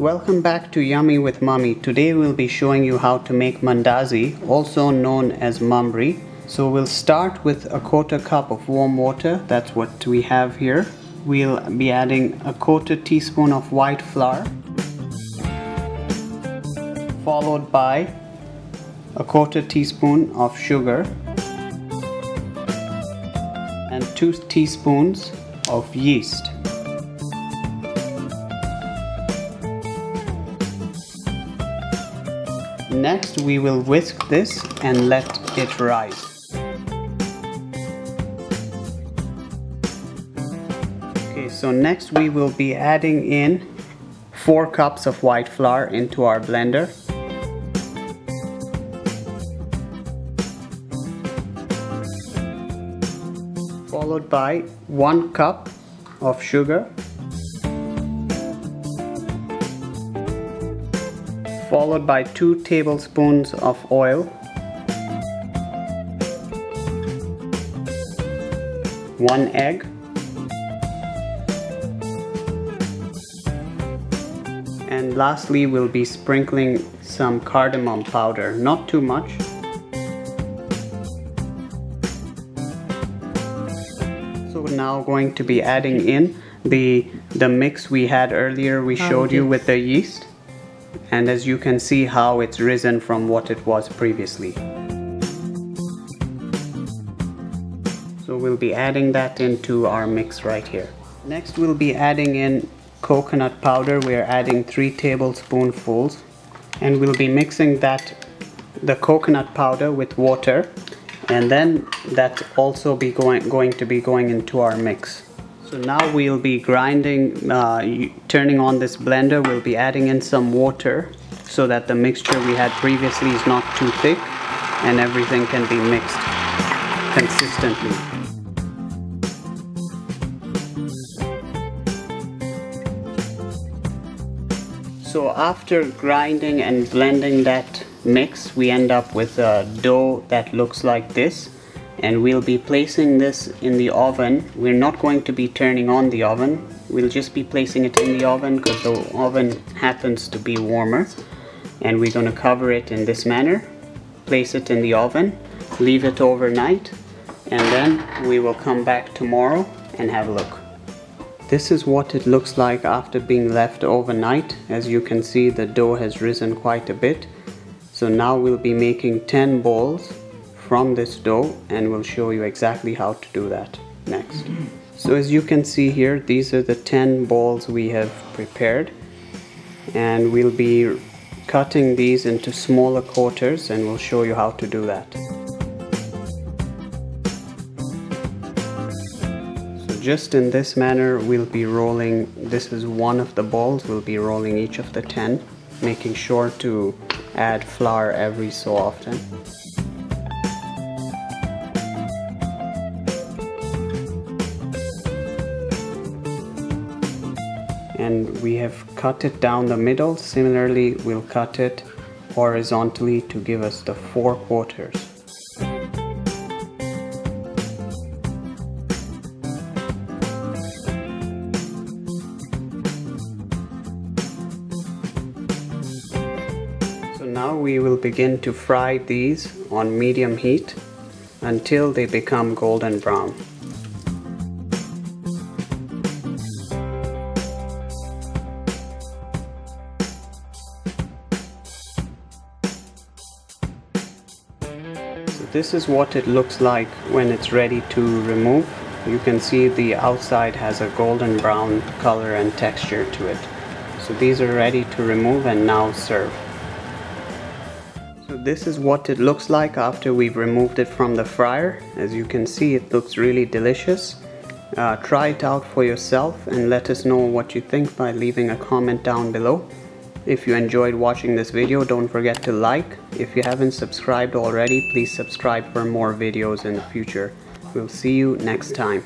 Welcome back to Yummy with Mummy. Today we'll be showing you how to make Mandazi, also known as Mahamri. So we'll start with a quarter cup of warm water. That's what we have here. We'll be adding a quarter teaspoon of white flour, followed by a quarter teaspoon of sugar and 2 teaspoons of yeast. Next we will whisk this and let it rise. Okay, so next we will be adding in 4 cups of white flour into our blender. Followed by 1 cup of sugar, followed by 2 tablespoons of oil, 1 egg, and lastly we'll be sprinkling some cardamom powder, not too much. So now going to be adding in the mix we had earlier, we showed you with the yeast. And as you can see how it's risen from what it was previously. So we'll be adding that into our mix right here. Next we'll be adding in coconut powder. We're adding 3 tablespoonfuls, and we'll be mixing the coconut powder with water, and then that also be going to be going into our mix. So now we'll be grinding, turning on this blender. We'll be adding in some water so that the mixture we had previously is not too thick and everything can be mixed consistently. So after grinding and blending that mix, we end up with a dough that looks like this. And we'll be placing this in the oven. We're not going to be turning on the oven. We'll just be placing it in the oven because the oven happens to be warmer. And we're going to cover it in this manner. Place it in the oven, leave it overnight, and then we will come back tomorrow and have a look. This is what it looks like after being left overnight. As you can see, the dough has risen quite a bit. So now we'll be making 10 balls from this dough, and we'll show you exactly how to do that next. So as you can see here, these are the 10 balls we have prepared, and we'll be cutting these into smaller quarters, and we'll show you how to do that. So just in this manner we'll be rolling. This is one of the balls. We'll be rolling each of the 10, making sure to add flour every so often. And we have cut it down the middle. Similarly, we'll cut it horizontally to give us the 4 quarters. So now we will begin to fry these on medium heat until they become golden brown. This is what it looks like when it's ready to remove. You can see the outside has a golden brown color and texture to it. So these are ready to remove and now serve. So this is what it looks like after we've removed it from the fryer. As you can see, it looks really delicious. Try it out for yourself and let us know what you think by leaving a comment down below. If you enjoyed watching this video, don't forget to like. If you haven't subscribed already, please subscribe for more videos in the future. We'll see you next time.